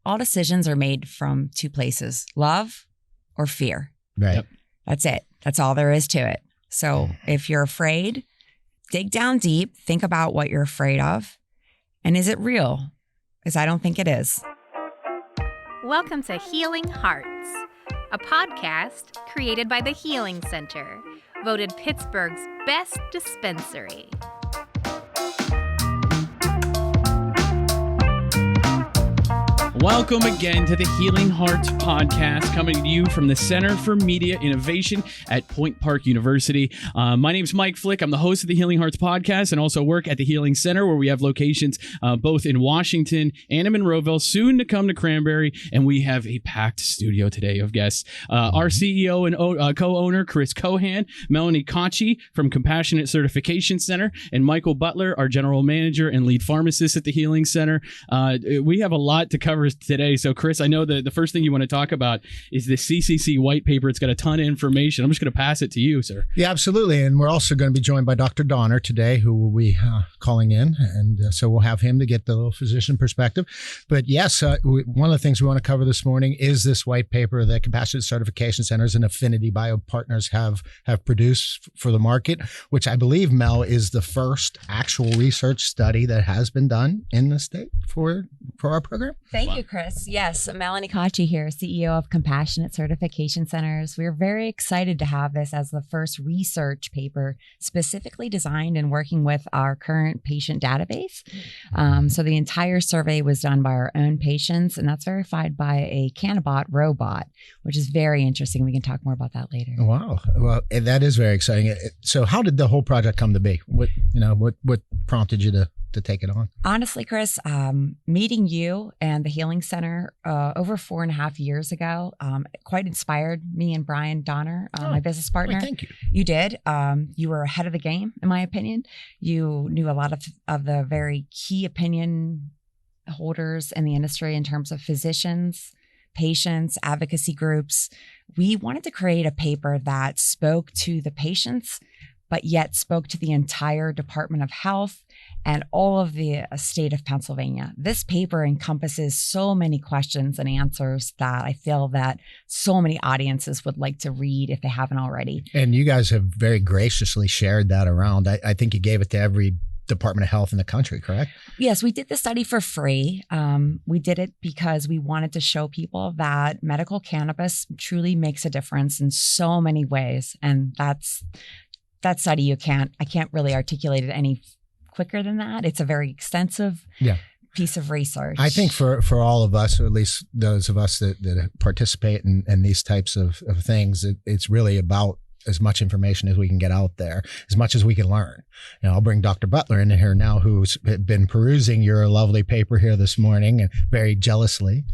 all decisions are made from two places, love or fear. Right. Yep. That's it. That's all there is to it. So if you're afraid, dig down deep, think about what you're afraid of. And is it real? Because I don't think it is. Welcome to Healing Hearts, a podcast created by the Healing Center, voted Pittsburgh's best dispensary. Welcome again to the Healing Hearts podcast, coming to you from the Center for Media Innovation at Point Park University. My name is Mike Flick. I'm the host of the Healing Hearts podcast and also work at the Healing Center, where we have locations both in Washington and in Monroeville, soon to come to Cranberry. And we have a packed studio today of guests. Our CEO and co-owner, Chris Cohan, Melonie Kotchey from Compassionate Certification Center, and Michael Butler, our general manager and lead pharmacist at the Healing Center. We have a lot to cover today. So Chris, I know the first thing you want to talk about is the CCC white paper. It's got a ton of information. I'm just going to pass it to you, sir. Yeah, absolutely. And we're also going to be joined by Dr. Donner today, who will be calling in. And so we'll have him to get the little physician perspective. But yes, one of the things we want to cover this morning is this white paper that Compassionate Certification Centers and Affinity Bio Partners have produced for the market, which I believe, Mel, is the first actual research study that has been done in the state for our program. Thank you, Chris. Yes, Melonie Kotchey here, CEO of Compassionate Certification Centers. We're very excited to have this as the first research paper specifically designed and working with our current patient database. So the entire survey was done by our own patients, and that's verified by a Cannabot robot, which is very interesting. We can talk more about that later. Wow. Well, that is very exciting. So how did the whole project come to be? What prompted you to take it on? Honestly, Chris, meeting you and the Healing Center over 4.5 years ago quite inspired me and Bryan Donner, my business partner. Thank you. You did. You were ahead of the game, in my opinion. You knew a lot of the very key opinion holders in the industry in terms of physicians, patients, advocacy groups. We wanted to create a paper that spoke to the patients, but yet spoke to the entire Department of Health and all of the state of Pennsylvania. This paper encompasses so many questions and answers that I feel that so many audiences would like to read if they haven't already. And you guys have very graciously shared that around. I think you gave it to every Department of Health in the country, correct? Yes, we did the study for free. We did it because we wanted to show people that medical cannabis truly makes a difference in so many ways. And that study, I can't really articulate it any quicker than that. It's a very extensive piece of research. I think for all of us, or at least those of us that participate in these types of things, it's really about as much information as we can get out there, as much as we can learn. And I'll bring Dr. Butler in here now, who's been perusing your lovely paper here this morning, and very jealously.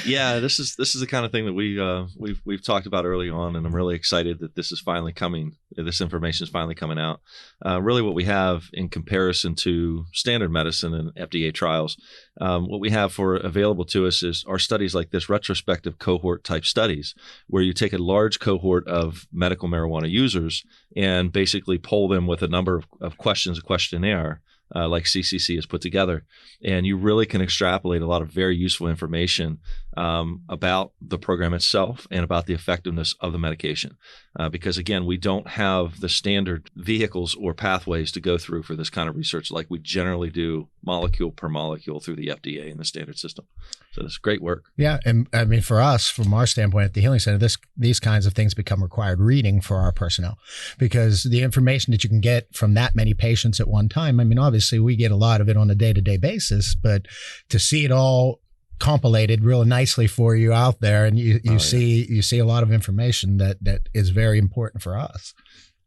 Yeah, this is the kind of thing that we've talked about early on, and I'm really excited that this is finally coming. This information is finally coming out. Really, what we have in comparison to standard medicine and FDA trials, what we have available to us are studies like this, retrospective cohort type studies, where you take a large cohort of medical marijuana users and basically poll them with a number of questions, a questionnaire, like CCC has put together. And you really can extrapolate a lot of very useful information about the program itself and about the effectiveness of the medication. Because again, we don't have the standard vehicles or pathways to go through for this kind of research like we generally do molecule per molecule through the FDA and the standard system. So it's great work. Yeah. And I mean, for us, from our standpoint at the Healing Center, these kinds of things become required reading for our personnel, because the information that you can get from that many patients at one time, I mean, obviously we get a lot of it on a day-to-day basis, but to see it all compilated really nicely for you out there, and you see a lot of information that is very important for us.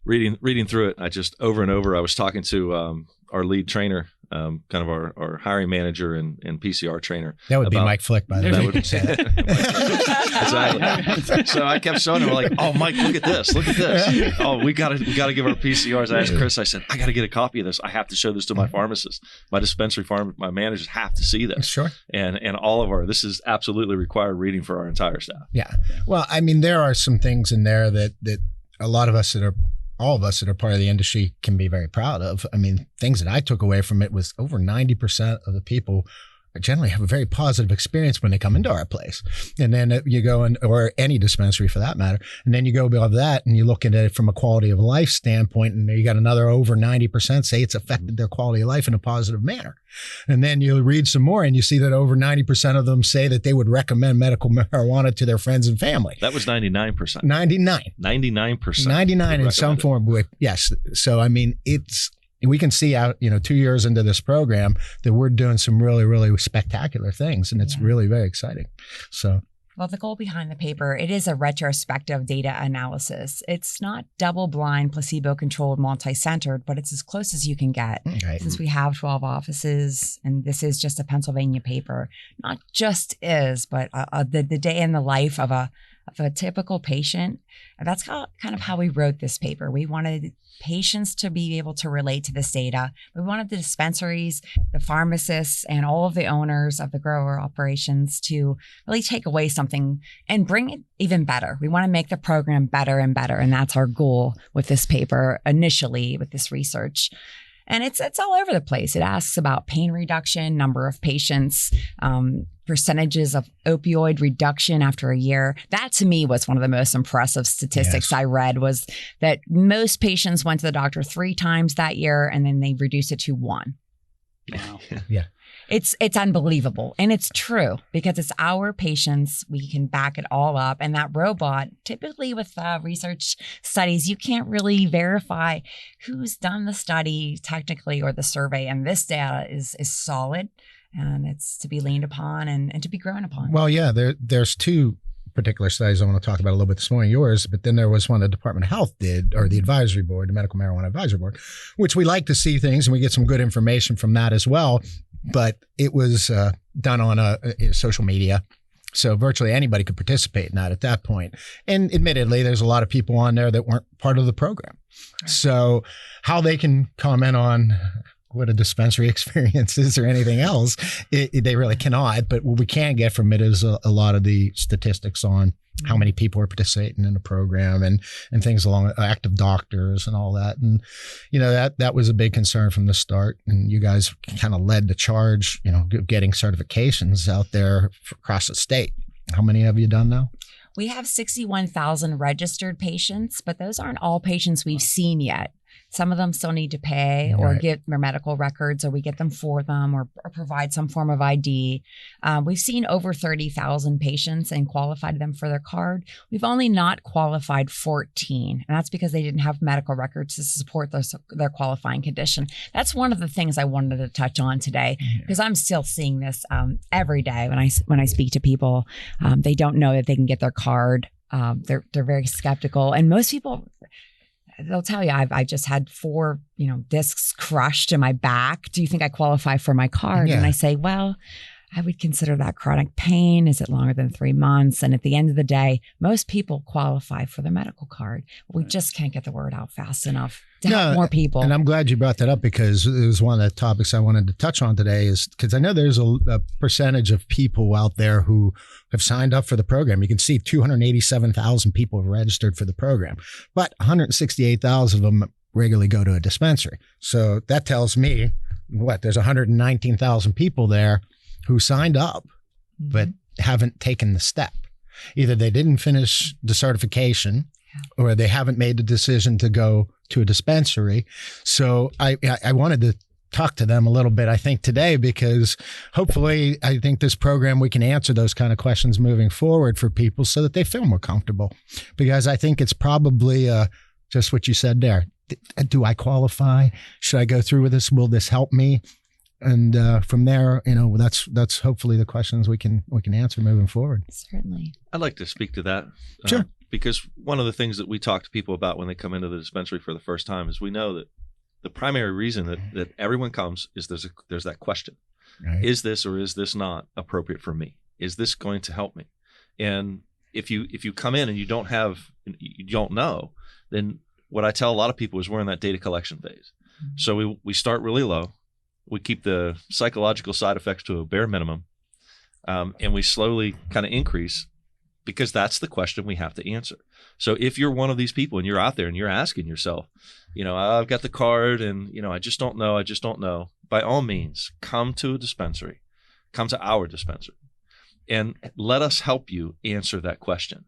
Reading through it, I just over and over, I was talking to our lead trainer, kind of our hiring manager and PCR trainer. That would be Mike Flick, by the way. Exactly. So I kept showing him, like, "Oh, Mike, look at this! Look at this! Oh, we got to give our PCRs." I asked Chris. I said, "I got to get a copy of this. I have to show this to my pharmacist, my dispensary my managers have to see this." Sure. And all of this is absolutely required reading for our entire staff. Yeah. Well, I mean, there are some things in there that a lot of us all of us that are part of the industry can be very proud of. I mean, things that I took away from it was over 90% of the people generally have a very positive experience when they come into our place. And then you go in, or any dispensary for that matter, and then you go above that and you look at it from a quality of life standpoint, and you got another over 90% say it's affected their quality of life in a positive manner. And then you read some more and you see that over 90% of them say that they would recommend medical marijuana to their friends and family. That was 99%. 99. 99%. 99 in some form. Yes. So, I mean, we can see out, 2 years into this program that we're doing some really, really spectacular things, and it's really very exciting. So, well, the goal behind the paper, it is a retrospective data analysis. It's not double-blind, placebo-controlled, multi-centered, but it's as close as you can get. Okay. Since we have 12 offices, and this is just a Pennsylvania paper, not just is, but the day in the life of a typical patient. And that's kind of how we wrote this paper. We wanted patients to be able to relate to this data. We wanted the dispensaries, the pharmacists, and all of the owners of the grower operations to really take away something and bring it even better. We want to make the program better and better. And that's our goal with this paper initially with this research. And it's all over the place. It asks about pain reduction, number of patients, percentages of opioid reduction after a year. That to me was one of the most impressive statistics I read, was that most patients went to the doctor 3 times that year, and then they reduced it to 1. Wow. Yeah. It's unbelievable. And it's true because it's our patients. We can back it all up. And that robot, typically with research studies, you can't really verify who's done the study technically or the survey. And this data is solid, and it's to be leaned upon and to be grown upon. Well, yeah, there's 2 particular studies I want to talk about a little bit this morning, yours, but then there was one the Department of Health did, or the advisory board, the Medical Marijuana Advisory Board, which we like to see things, and we get some good information from that as well. But it was done on a social media. So virtually anybody could participate in that at that point. And admittedly, there's a lot of people on there that weren't part of the program. So how they can comment on what a dispensary experience is or anything else, they really cannot. But what we can get from it is a lot of the statistics on how many people are participating in the program and things along active doctors and all that. And, that was a big concern from the start. And you guys kind of led the charge, getting certifications out there across the state. How many have you done now? We have 61,000 registered patients, but those aren't all patients we've seen yet. Some of them still need to pay or get their medical records, or we get them for them, or provide some form of ID. We've seen over 30,000 patients and qualified them for their card. We've only not qualified 14, and that's because they didn't have medical records to support their qualifying condition. That's one of the things I wanted to touch on today, because I'm still seeing this every day when I speak to people. They don't know that they can get their card. They're very skeptical, and most people, they'll tell you, I just had 4, discs crushed in my back. Do you think I qualify for my card? Yeah. And I say, well, I would consider that chronic pain. Is it longer than 3 months? And at the end of the day, most people qualify for the medical card. We just can't get the word out fast enough to help more people. And I'm glad you brought that up, because it was one of the topics I wanted to touch on today, is because I know there's a percentage of people out there who have signed up for the program. You can see 287,000 people have registered for the program, but 168,000 of them regularly go to a dispensary. So that tells me there's 119,000 people there who signed up but haven't taken the step. Either they didn't finish the certification, or they haven't made the decision to go to a dispensary. So I wanted to talk to them a little bit, I think, today, because hopefully I think this program, we can answer those kind of questions moving forward for people so that they feel more comfortable. Because I think it's probably just what you said there. Do I qualify? Should I go through with this? Will this help me? And from there, that's hopefully the questions we can answer moving forward. Certainly. I'd like to speak to that. Sure. Because one of the things that we talk to people about when they come into the dispensary for the first time is we know that the primary reason that everyone comes is there's that question. Right. Is this or is this not appropriate for me? Is this going to help me? And if you come in and you don't know, then what I tell a lot of people is we're in that data collection phase. Mm-hmm. So we start really low. We keep the psychological side effects to a bare minimum, and we slowly kind of increase, because that's the question we have to answer. So if you're one of these people and you're out there and you're asking yourself, I've got the card and, I just don't know. By all means, come to a dispensary, come to our dispensary and let us help you answer that question.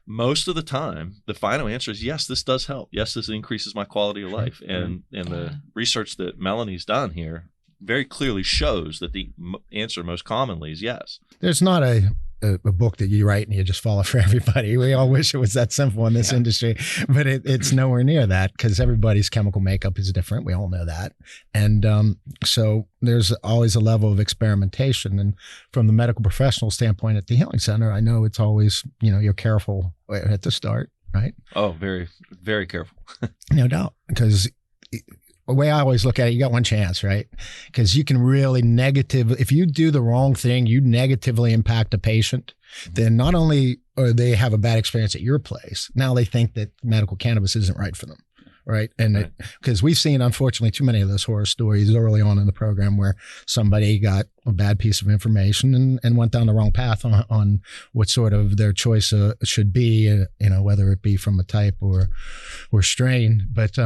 Most of the time, the final answer is, yes, this does help. Yes, this increases my quality of life. And the research that Melonie's done here very clearly shows that the answer most commonly is yes. There's not a book that you write and you just follow for everybody. We all wish it was that simple in this industry, but it's nowhere near that, because everybody's chemical makeup is different. We all know that. And so there's always a level of experimentation. And from the medical professional standpoint at the Healing Center, I know it's always, you're careful at the start, right? Oh, very, very careful. No doubt. Because the way I always look at it, you got one chance, right? Because you can really if you do the wrong thing, you negatively impact a patient, then not only are they have a bad experience at your place, now they think that medical cannabis isn't right for them, right? And because we've seen, unfortunately, too many of those horror stories early on in the program where somebody got a bad piece of information and went down the wrong path on what sort of their choice should be, whether it be from a type or strain. But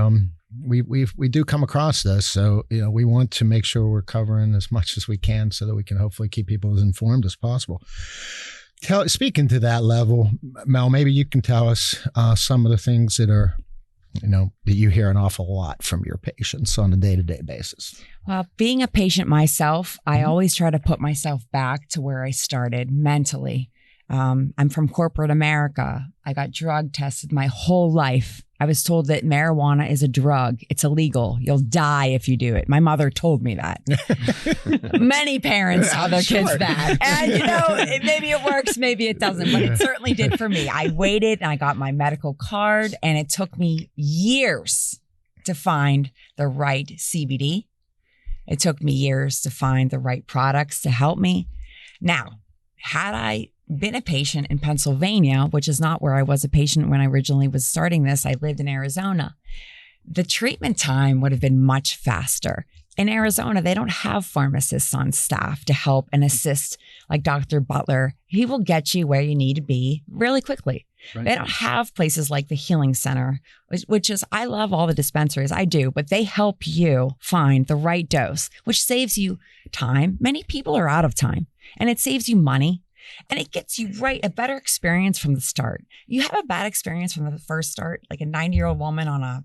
we do come across this, so we want to make sure we're covering as much as we can so that we can hopefully keep people as informed as possible. Speaking to that level, Mel, maybe you can tell us some of the things that are that you hear an awful lot from your patients on a day-to-day basis. Well, being a patient myself, I always try to put myself back to where I started mentally. I'm from corporate America. I got drug tested my whole life. I was told that marijuana is a drug. It's illegal. You'll die if you do it. My mother told me that. Many parents tell their kids that. And, maybe it works, maybe it doesn't, but it certainly did for me. I waited and I got my medical card, and it took me years to find the right CBD. It took me years to find the right products to help me. Now, had I been a patient in Pennsylvania, which is not where I was a patient when I originally was starting this, I lived in Arizona, the treatment time would have been much faster. In Arizona, they don't have pharmacists on staff to help and assist like Dr. Butler. He will get you where you need to be really quickly. Right. They don't have places like the Healing Center, which is, I love all the dispensaries, I do, but they help you find the right dose, which saves you time. Many people are out of time, and it saves you money. And it gets you a better experience from the start. You have a bad experience from the first start, like a 90-year-old woman on a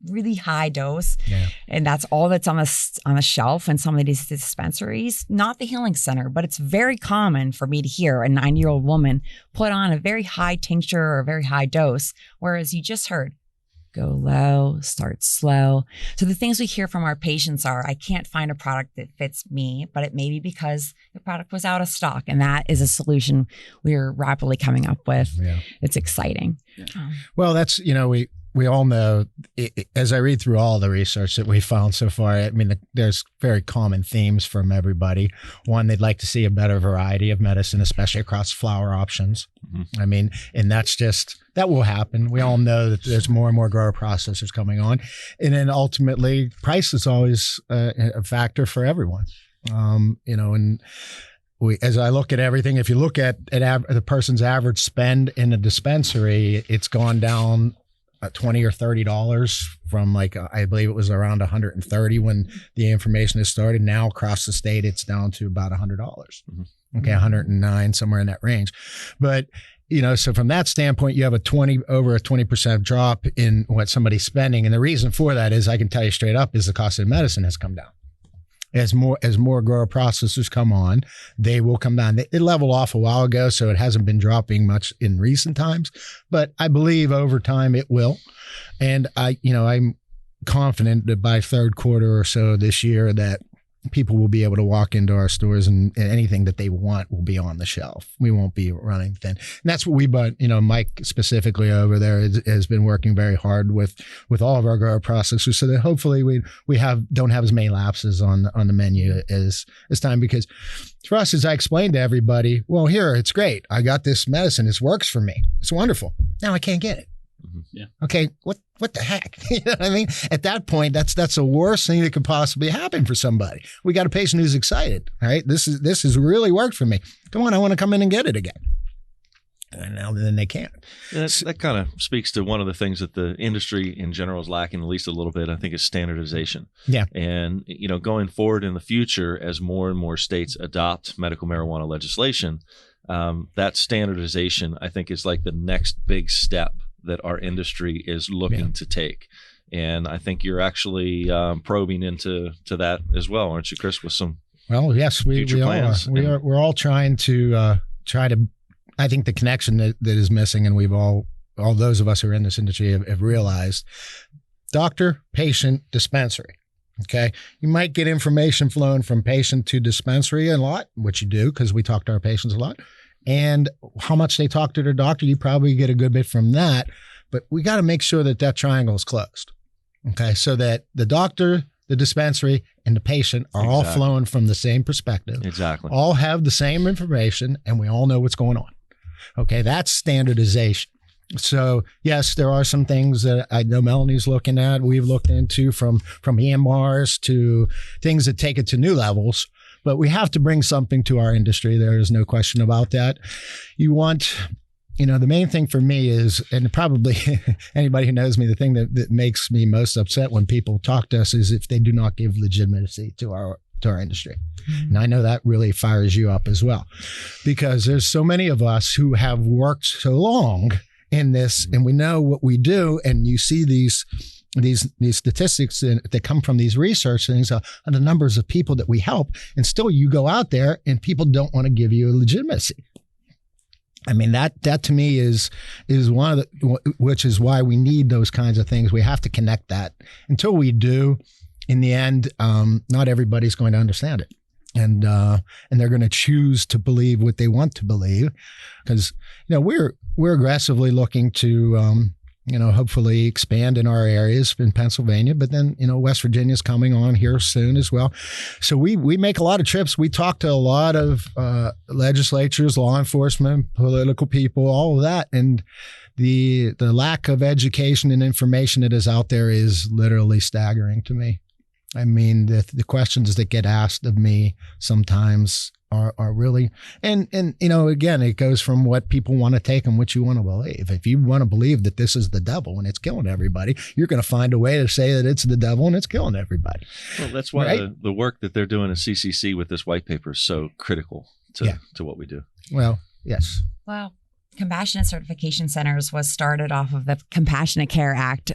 really high dose, and that's all that's on the shelf in some of these dispensaries. Not the Healing Center, but it's very common for me to hear a 90-year-old woman put on a very high tincture or a very high dose, whereas you just heard, go low, start slow. So the things we hear from our patients are, I can't find a product that fits me, but it may be because the product was out of stock. And that is a solution we're rapidly coming up with. Yeah. It's exciting. Yeah. Well, that's, we all know, as I read through all the research that we found so far, I mean, there's very common themes from everybody. One, they'd like to see a better variety of medicine, especially across flower options. Mm-hmm. I mean, and that will happen. We all know that there's more and more grower processors coming on. And then ultimately, price is always a factor for everyone. And as I look at everything, if you look at the person's average spend in a dispensary, it's gone down $20 or $30 from I believe it was around $130 when the information has started. Now across the state, it's down to about $100. Mm-hmm. Okay, $109, somewhere in that range. But so from that standpoint, you have over a 20% drop in what somebody's spending, and the reason for that is, I can tell you straight up, is the cost of medicine has come down. As more grower processors come on, they will come down. It leveled off a while ago, so it hasn't been dropping much in recent times, but I believe over time it will. And I'm confident that by third quarter or so this year that people will be able to walk into our stores and anything that they want will be on the shelf. We won't be running thin. And that's what Mike specifically over there has been working very hard with all of our grower processors, so that hopefully we don't have as many lapses on the menu as time. Because for us, as I explained to everybody, well, here, it's great. I got this medicine. This works for me. It's wonderful. Now I can't get it. Yeah. Okay. What the heck? You know what I mean? At that point, that's the worst thing that could possibly happen for somebody. We got a patient who's excited. All right. This has really worked for me. Come on. I want to come in and get it again. And now then they can't. That kind of speaks to one of the things that the industry in general is lacking, at least a little bit, I think, is standardization. Yeah. And, going forward in the future, as more and more states adopt medical marijuana legislation, that standardization, I think, is like the next big step that our industry is looking to take. And I think you're actually probing into that as well, aren't you, Chris, with some yes, we plans? are. We're all trying to I think the connection that is missing, and we've all those of us who are in this industry have realized, doctor, patient, dispensary. Okay. You might get information flowing from patient to dispensary a lot, which you do because we talk to our patients a lot. And how much they talk to their doctor, you probably get a good bit from that. But we got to make sure that triangle is closed. Okay. So that the doctor, the dispensary, and the patient are all flowing from the same perspective. Exactly. All have the same information, and we all know what's going on. Okay, that's standardization. So yes, there are some things that I know Melonie's looking at. We've looked into from EMRs to things that take it to new levels. But we have to bring something to our industry. There is no question about that. You want, the main thing for me is, and probably anybody who knows me, the thing that makes me most upset when people talk to us is if they do not give legitimacy to our industry. And I know that really fires you up as well, because there's so many of us who have worked so long in this, and we know what we do. And you see these statistics that come from these research things on the numbers of people that we help, and still you go out there and people don't want to give you a legitimacy. I mean, that to me is one of which is why we need those kinds of things. We have to connect that. Until we do, in the end, not everybody's going to understand it. And they're going to choose to believe what they want to believe, because we're aggressively looking to hopefully expand in our areas in Pennsylvania, but then West Virginia's coming on here soon as well. So we make a lot of trips. We talk to a lot of legislatures, law enforcement, political people, all of that, and the lack of education and information that is out there is literally staggering to me. I mean, the questions that get asked of me sometimes are really, and again, it goes from what people want to take and what you want to believe. If you want to believe that this is the devil and it's killing everybody, you're going to find a way to say that it's the devil and it's killing everybody. Well, that's why the work that they're doing at CCC with this white paper is so critical to what we do. Well, yes. Well, Compassionate Certification Centers was started off of the Compassionate Care Act,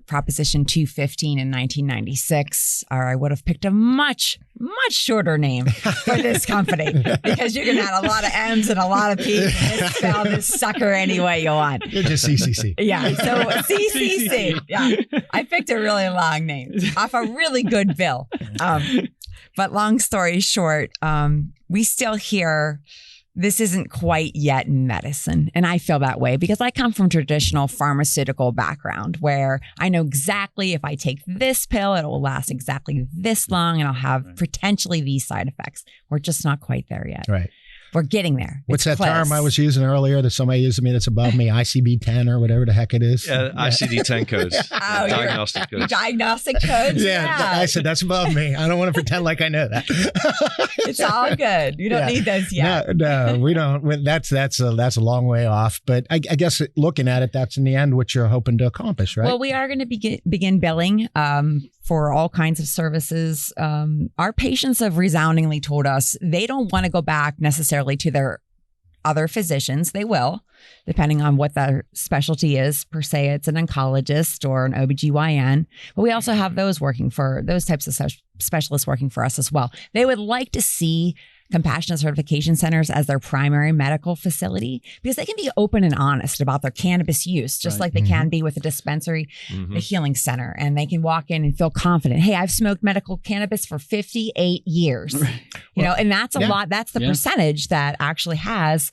Proposition 215 in 1996. Or I would have picked a much, much shorter name for this company, because you're going to add a lot of M's and a lot of P's and spell this sucker any way you want. You're just CCC. Yeah, so CCC. Yeah, I picked a really long name off a really good bill. But long story short, we still hear this isn't quite yet in medicine. And I feel that way because I come from traditional pharmaceutical background where I know exactly if I take this pill, it will last exactly this long and I'll have potentially these side effects. We're just not quite there yet. Right. We're getting there. What's that term I was using earlier that somebody used to me that's above me? ICB-10 or whatever the heck it is. Yeah, ICD-10 codes. Diagnostic codes. Diagnostic codes? Yeah, I said that's above me. I don't want to pretend like I know that. It's all good. You don't need those yet. No, we don't. That's a long way off. But I guess looking at it, that's in the end what you're hoping to accomplish, right? Well, we are going to begin billing for all kinds of services. Our patients have resoundingly told us they don't want to go back necessarily to their other physicians. They will, depending on what their specialty is. Per se, it's an oncologist or an OBGYN. But we also have those types of specialists working for us as well. They would like to see Compassionate Certification Centers as their primary medical facility because they can be open and honest about their cannabis use, just like they can be with a dispensary, a healing center. And they can walk in and feel confident. Hey, I've smoked medical cannabis for 58 years. Right. And that's a lot. That's the percentage that actually has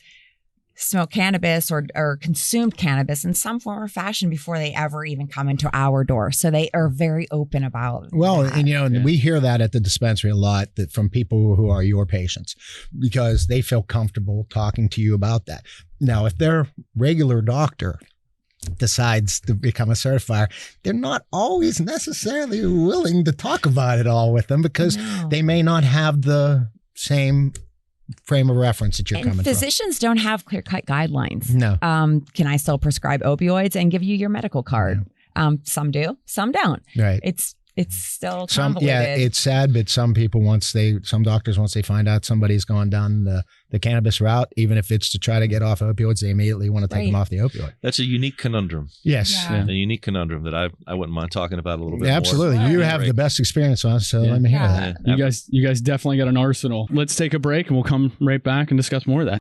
smoked cannabis or consumed cannabis in some form or fashion before they ever even come into our door. So they are very open about that. And we hear that at the dispensary a lot from people who are your patients because they feel comfortable talking to you about that. Now, if their regular doctor decides to become a certifier, they're not always necessarily willing to talk about it all with them because they may not have the same frame of reference that you're and coming from. Physicians don't have clear-cut guidelines. No. Can I still prescribe opioids and give you your medical card? Yeah. Some do, some don't. Right. It's still convoluted. It's sad, but some people, some doctors, once they find out somebody's gone down the cannabis route, even if it's to try to get off opioids, they immediately want to take them off the opioid. That's a unique conundrum. Yes. Yeah. A unique conundrum that I wouldn't mind talking about a little bit Absolutely. more. You have the best experience on it, so let me hear that. Yeah. You guys definitely got an arsenal. Let's take a break and we'll come right back and discuss more of that.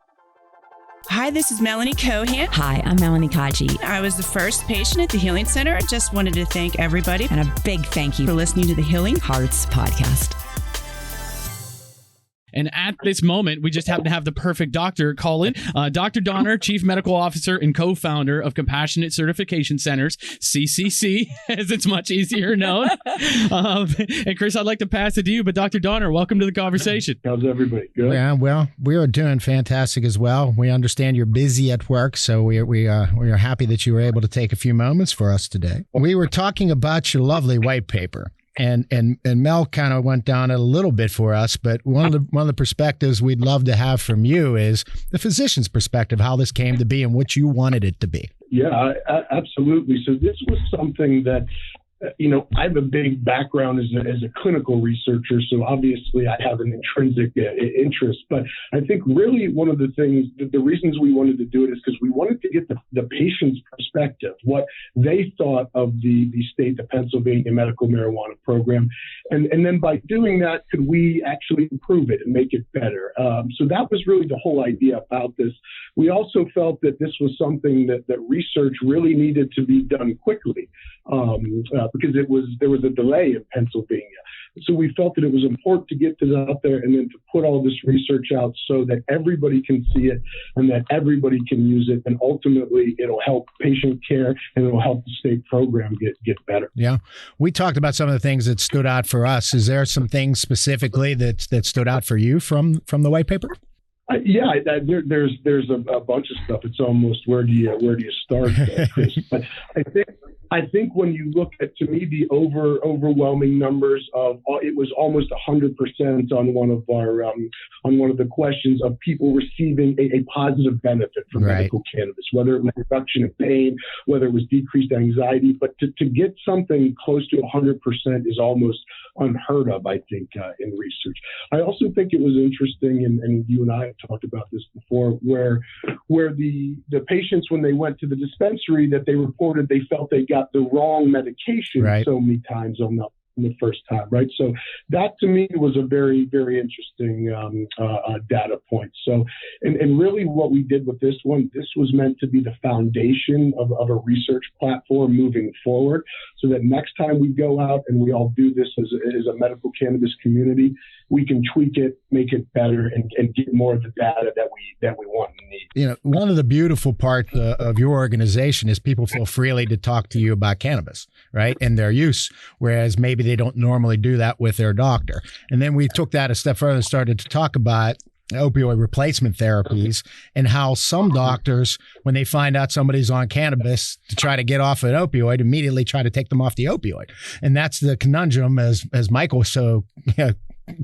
Hi, this is Melonie Cohan. Hi, I'm Melonie Kotchey. I was the first patient at the Healing Center. I just wanted to thank everybody And a big thank you for listening to the Healing Hearts podcast. And at this moment, we just happen to have the perfect doctor call in. Dr. Donner, Chief Medical Officer and co-founder of Compassionate Certification Centers, CCC, as it's much easier known. And Chris, I'd like to pass it to you, but Dr. Donner, welcome to the conversation. How's everybody? Good? Yeah, well, we are doing fantastic as well. We understand you're busy at work, so we are happy that you were able to take a few moments for us today. We were talking about your lovely white paper. And Mel kind of went down it a little bit for us, but one of the perspectives we'd love to have from you is the physician's perspective, how this came to be and what you wanted it to be. Yeah, absolutely. So this was something that, I have a big background as a clinical researcher, so obviously I have an intrinsic interest. But I think really one of the things, the reasons we wanted to do it is because we wanted to get the patient's perspective, what they thought of the state, the Pennsylvania medical marijuana program. And then by doing that, could we actually improve it and make it better? So that was really the whole idea about this. We also felt that this was something that research really needed to be done quickly. Because there was a delay in Pennsylvania. So we felt that it was important to get this out there and then to put all this research out so that everybody can see it and that everybody can use it. And ultimately, it'll help patient care and it'll help the state program get better. Yeah. We talked about some of the things that stood out for us. Is there some things specifically that stood out for you from the white paper? There's a bunch of stuff. It's almost where do you start, Chris? But I think when you look at, to me, the overwhelming numbers of it was almost 100% on one of the questions of people receiving a positive benefit from medical cannabis, whether it was reduction of pain, whether it was decreased anxiety, but to get something close to 100% is almost unheard of, I think, in research. I also think it was interesting, and you and I have talked about this before, where the patients, when they went to the dispensary, that they reported they felt they got the wrong medication so many times on the first time, right? So that to me was a very, very interesting data point. So, and really what we did with this was meant to be the foundation of a research platform moving forward, so that next time we go out and we all do this as a medical cannabis community, we can tweak it, make it better, and get more of the data that we want and need. One of the beautiful parts of your organization is people feel freely to talk to you about cannabis, right, and their use, whereas maybe they don't normally do that with their doctor. And then we took that a step further and started to talk about opioid replacement therapies and how some doctors, when they find out somebody's on cannabis to try to get off an opioid, immediately try to take them off the opioid. And that's the conundrum, as Michael so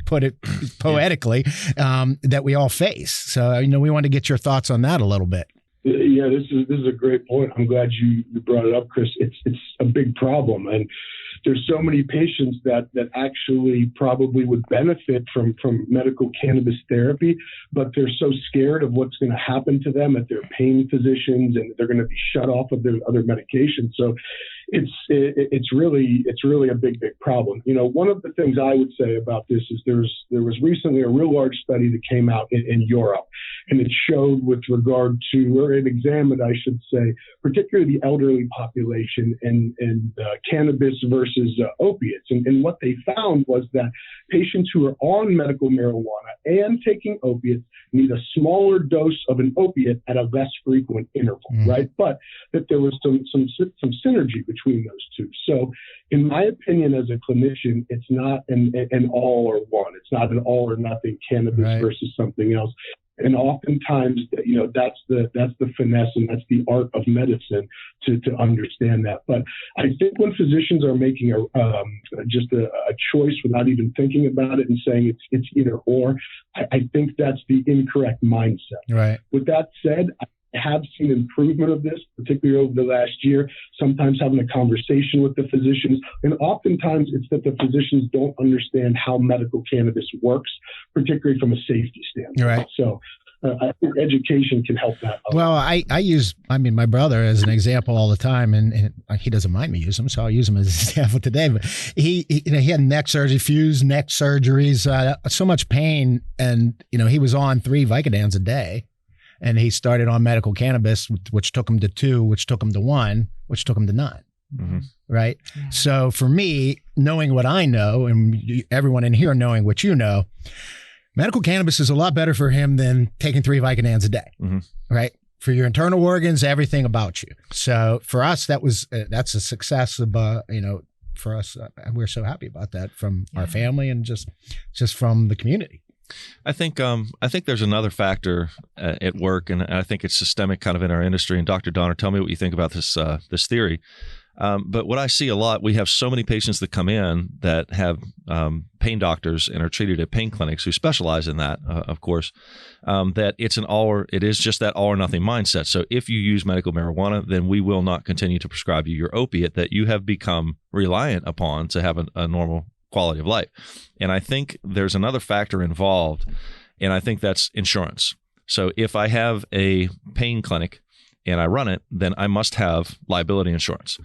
put it poetically, that we all face. So, we want to get your thoughts on that a little bit. Yeah, this is a great point. I'm glad you brought it up, Chris. It's a big problem, and there's so many patients that actually probably would benefit from medical cannabis therapy, but they're so scared of what's going to happen to them at their pain physicians, and they're going to be shut off of their other medications. So it's really a big problem. One of the things I would say about this is there was recently a real large study that came out in Europe, and it showed with regard to, or it examined, I should say, particularly the elderly population and cannabis versus opiates. And what they found was that patients who are on medical marijuana and taking opiates need a smaller dose of an opiate at a less frequent interval, right? But that there was some synergy between those two. So in my opinion, as a clinician, it's not an all or one. It's not an all or nothing cannabis versus something else. And oftentimes, that's the finesse and that's the art of medicine to understand that. But I think when physicians are making a choice without even thinking about it and saying it's either or, I think that's the incorrect mindset. Right. With that said, I have seen improvement of this, particularly over the last year, sometimes having a conversation with the physicians. And oftentimes it's that the physicians don't understand how medical cannabis works, particularly from a safety standpoint. Right. So I think education can help that. Well, I use my brother as an example all the time, and he doesn't mind me using him, so I'll use him as an example today. But he had neck surgery, fused neck surgeries, so much pain, and he was on 3 Vicodins a day. And he started on medical cannabis, which took him to 2, which took him to 1, which took him to none. Mm-hmm. Right. Yeah. So for me, knowing what I know, and everyone in here knowing what you know, medical cannabis is a lot better for him than taking 3 Vicodins a day. Mm-hmm. Right. For your internal organs, everything about you. So for us, that's a success of, for us. We're so happy about that from our family and just from the community. I think there's another factor at work, and I think it's systemic kind of in our industry. And Dr. Donner, tell me what you think about this theory. But what I see a lot, we have so many patients that come in that have pain doctors and are treated at pain clinics who specialize in that, of course, that it is just that all or nothing mindset. So if you use medical marijuana, then we will not continue to prescribe you your opiate that you have become reliant upon to have a normal quality of life. And I think there's another factor involved, and I think that's insurance. So if I have a pain clinic and I run it, then I must have liability insurance.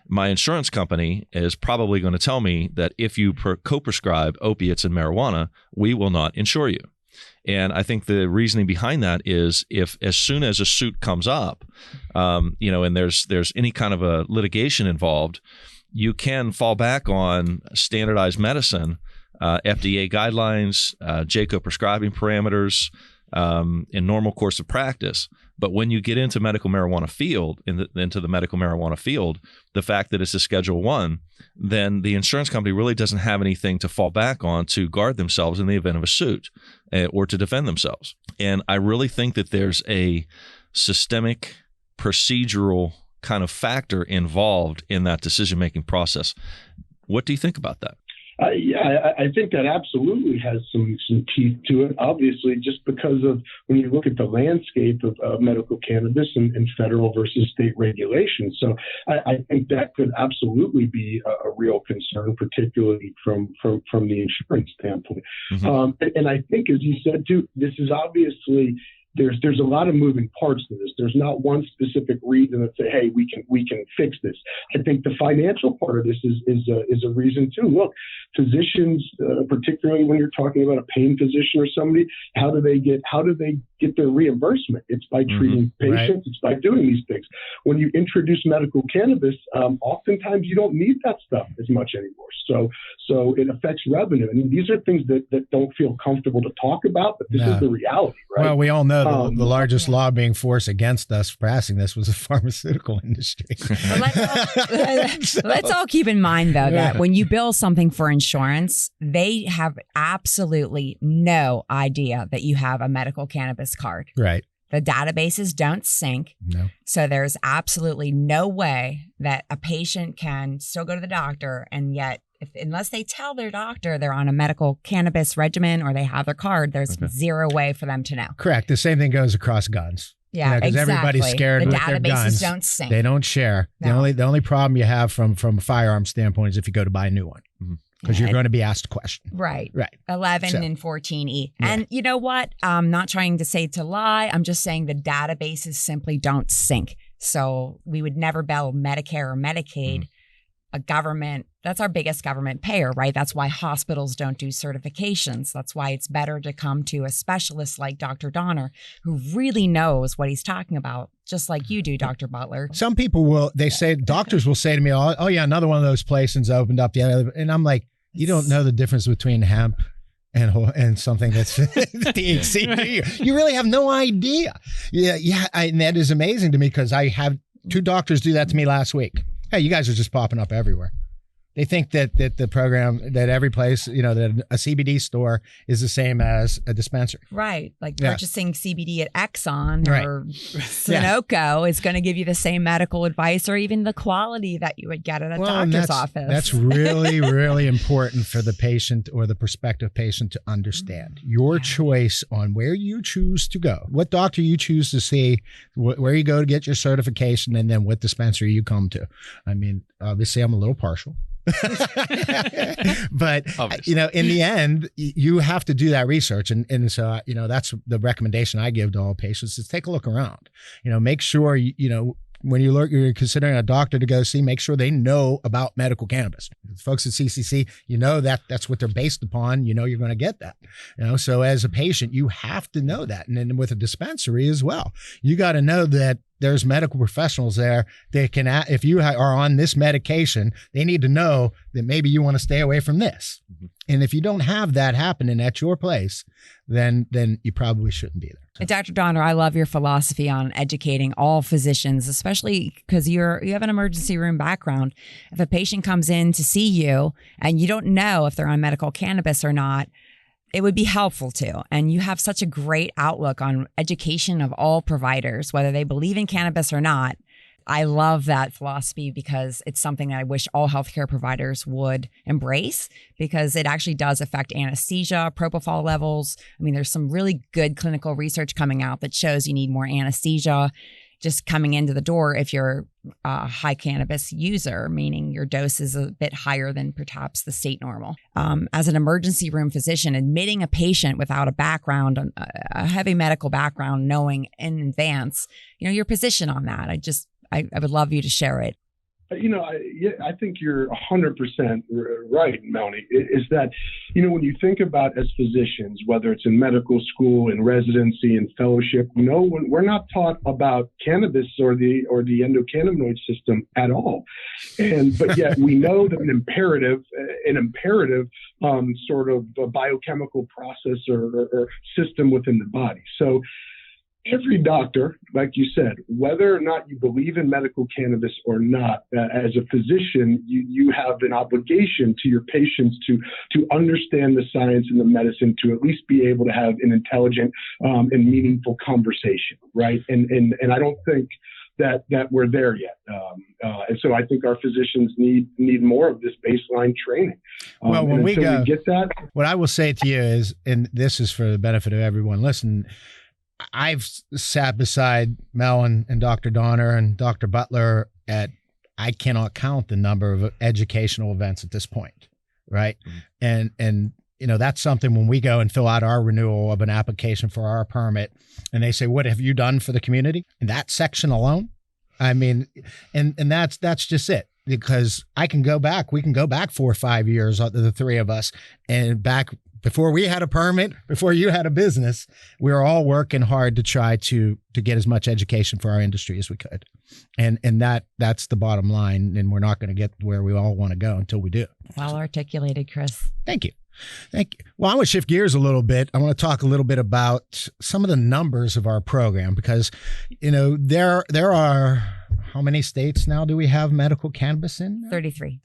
My insurance company is probably going to tell me that if you co-prescribe opiates and marijuana, we will not insure you. And I think the reasoning behind that is if as soon as a suit comes up, and there's any kind of a litigation involved, you can fall back on standardized medicine, FDA guidelines, JCO prescribing parameters, in normal course of practice. But when you get into medical marijuana field, into the medical marijuana field, the fact that it's a Schedule I, then the insurance company really doesn't have anything to fall back on to guard themselves in the event of a suit or to defend themselves. And I really think that there's a systemic procedural kind of factor involved in that decision-making process. What do you think about that? I think that absolutely has some teeth to it, obviously, just because of when you look at the landscape of medical cannabis and federal versus state regulation. So I think that could absolutely be a real concern, particularly from the insurance standpoint. Mm-hmm. And I think, as you said, too, this is obviously there's a lot of moving parts to this. There's not one specific reason that say, hey, we can fix this. I think the financial part of this is a reason too. Look, physicians, particularly when you're talking about a pain physician or somebody, how do they get their reimbursement? It's by treating patients. Right. It's by doing these things. When you introduce medical cannabis, oftentimes you don't need that stuff as much anymore. So it affects revenue. And these are things that don't feel comfortable to talk about, but this is the reality, right? Well, we all know the largest lobbying force against us passing this was the pharmaceutical industry. Let's all keep in mind, though, that when you bill something for insurance, they have absolutely no idea that you have a medical cannabis card. Right. The databases don't sync. No. So there's absolutely no way that a patient can still go to the doctor, and yet unless they tell their doctor they're on a medical cannabis regimen or they have their card, there's zero way for them to know. Correct. The same thing goes across guns. Yeah, because everybody's scared with their guns. The databases don't sync. They don't share. No. The only problem you have from a firearm standpoint is if you go to buy a new one. Because you're going to be asked a question. Right. 11 and 14E. Yeah. And you know what? I'm not trying to say to lie. I'm just saying the databases simply don't sync. So we would never bill Medicare or Medicaid, a government. That's our biggest government payer, right? That's why hospitals don't do certifications. That's why it's better to come to a specialist like Dr. Donner, who really knows what he's talking about, just like you do, Dr. Butler. Some people doctors will say to me, oh yeah, another one of those places opened up the other. And I'm like, you don't know the difference between hemp and something that's THC. Right. You really have no idea. Yeah. And that is amazing to me because I had 2 doctors do that to me last week. Hey, you guys are just popping up everywhere. They think that the program, that every place, you know, that a CBD store is the same as a dispensary. Right. Like Yeah. purchasing CBD at Exxon Right. or Sunoco is going to give you the same medical advice or even the quality that you would get at a And doctor's office. That's really, really important for the patient or the prospective patient to understand. Your choice on where you choose to go, what doctor you choose to see, where you go to get your certification, and then what dispensary you come to. I mean, obviously, I'm a little partial. But Obviously. you know, in the end, you have to do that research, and so you know, that's the recommendation I give to all patients is take a look around. You know, make sure you know, when you're considering a doctor to go see, make sure they know about medical cannabis. Folks at CCC, you know, that's what they're based upon. You know, you're going to get that. You know, so as a patient, you have to know that, and then with a dispensary as well, you got to know that there's medical professionals there. They can, if you are on this medication, they need to know that maybe you want to stay away from this. Mm-hmm. And if you don't have that happening at your place, then you probably shouldn't be there. And Dr. Donner, I love your philosophy on educating all physicians, especially because you have an emergency room background. If a patient comes in to see you and you don't know if they're on medical cannabis or not, it would be helpful to. And you have such a great outlook on education of all providers, whether they believe in cannabis or not. I love that philosophy because it's something that I wish all healthcare providers would embrace, because it actually does affect anesthesia, propofol levels. I mean, there's some really good clinical research coming out that shows you need more anesthesia just coming into the door if you're a high cannabis user, meaning your dose is a bit higher than perhaps the state normal. As an emergency room physician, admitting a patient without a background, a heavy medical background, knowing in advance, you know, your position on that, I would love you to share it. You know, I think you're 100% right, Melonie, is that, you know, when you think about as physicians, whether it's in medical school, in residency, in fellowship, we're not taught about cannabis or the endocannabinoid system at all. But yet we know that an imperative sort of a biochemical process or system within the body. So every doctor, like you said, whether or not you believe in medical cannabis or not, as a physician, you have an obligation to your patients to understand the science and the medicine, to at least be able to have an intelligent and meaningful conversation, right? And I don't think that we're there yet. And so I think our physicians need more of this baseline training. Well, when we get that, what I will say to you is, and this is for the benefit of everyone listening, I've sat beside Mel and Dr. Donner and Dr. Butler at, I cannot count the number of educational events at this point, right? Mm-hmm. And you know, that's something when we go and fill out our renewal of an application for our permit and they say, what have you done for the community? In that section alone? I mean, and that's just it. Because we can go back 4 or 5 years, the three of us, and back before we had a permit, before you had a business, we were all working hard to try to get as much education for our industry as we could. And that's the bottom line. And we're not going to get where we all want to go until we do. Well articulated, Chris. Thank you. Well, I want to shift gears a little bit. I want to talk a little bit about some of the numbers of our program, because, you know, there are, how many states now do we have medical cannabis in? 33.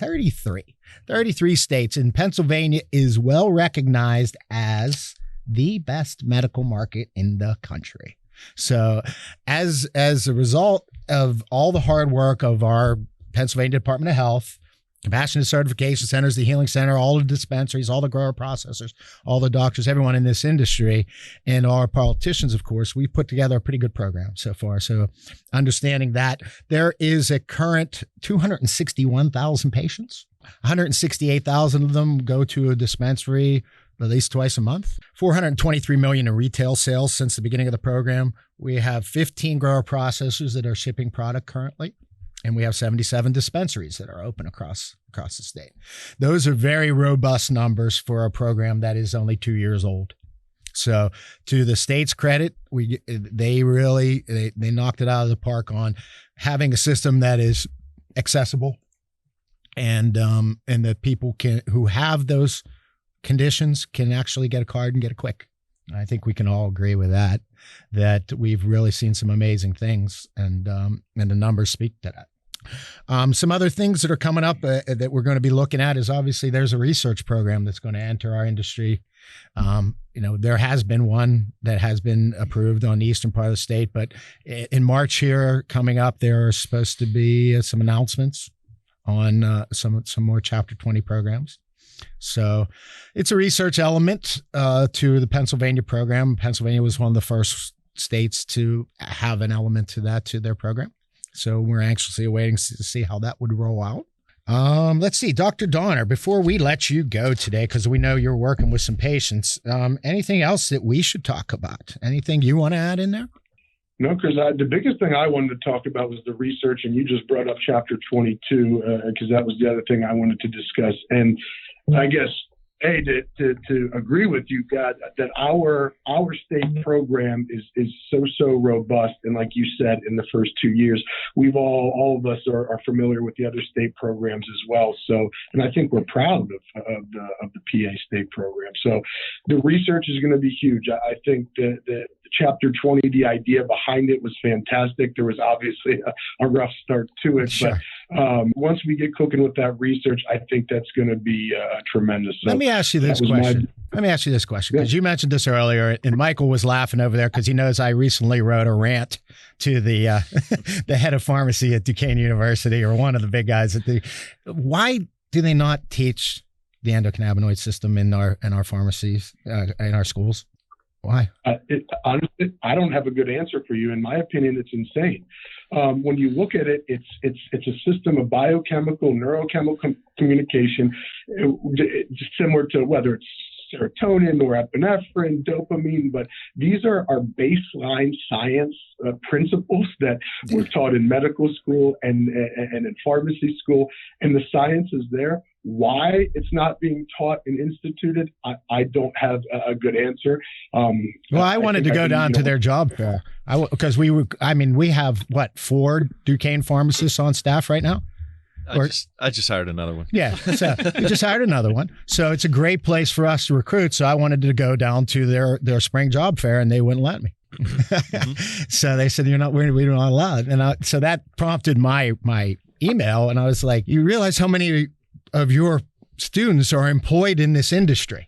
33 states. And Pennsylvania is well recognized as the best medical market in the country. So as a result of all the hard work of our Pennsylvania Department of Health, Compassionate Certification Centers, the Healing Center, all the dispensaries, all the grower processors, all the doctors, everyone in this industry, and our politicians, of course, we've put together a pretty good program so far. So understanding that there is a current 261,000 patients, 168,000 of them go to a dispensary at least twice a month, 423 million in retail sales since the beginning of the program. We have 15 grower processors that are shipping product currently. And we have 77 dispensaries that are open across the state. Those are very robust numbers for a program that is only 2 years old. So to the state's credit, they knocked it out of the park on having a system that is accessible, and the people who have those conditions can actually get a card and get it quick. I think we can all agree with that we've really seen some amazing things, and the numbers speak to that. Some other things that are coming up that we're going to be looking at is obviously there's a research program that's going to enter our industry. There has been one that has been approved on the eastern part of the state, but in March here coming up, there are supposed to be some announcements on some more Chapter 20 programs. So it's a research element to the Pennsylvania program. Pennsylvania was one of the first states to have an element to that, to their program. So we're anxiously awaiting to see how that would roll out. Let's see, Dr. Donner, before we let you go today, because we know you're working with some patients, anything else that we should talk about? Anything you want to add in there? No, Chris, the biggest thing I wanted to talk about was the research, and you just brought up Chapter 22, because that was the other thing I wanted to discuss. And I guess, to agree with you, God, that our state program is so robust, and like you said, in the first 2 years, we've all of us are familiar with the other state programs as well. So, and I think we're proud of the PA state program. So, the research is going to be huge. I think that Chapter 20, the idea behind it was fantastic. There was obviously a rough start to it, sure. But once we get cooking with that research, I think that's going to be tremendous. So Let me ask you this question, because you mentioned this earlier, and Michael was laughing over there because he knows I recently wrote a rant to the the head of pharmacy at Duquesne University, or one of the big guys at why do they not teach the endocannabinoid system in our pharmacies, in our schools? Why? Honestly, I don't have a good answer for you. In my opinion, it's insane. When you look at it, it's a system of biochemical, neurochemical communication, similar to whether it's serotonin, norepinephrine, dopamine, but these are our baseline science principles that were taught in medical school and in pharmacy school, and the science is there. Why it's not being taught and instituted, I don't have a good answer. Well, I wanted to go down to their job fair because we have 4 Duquesne pharmacists on staff right now. I just hired another one. Yeah, so we just hired another one. So it's a great place for us to recruit. So I wanted to go down to their spring job fair, and they wouldn't let me. So they said, we don't allow it. And so that prompted my email, and I was like, you realize how many of your students are employed in this industry?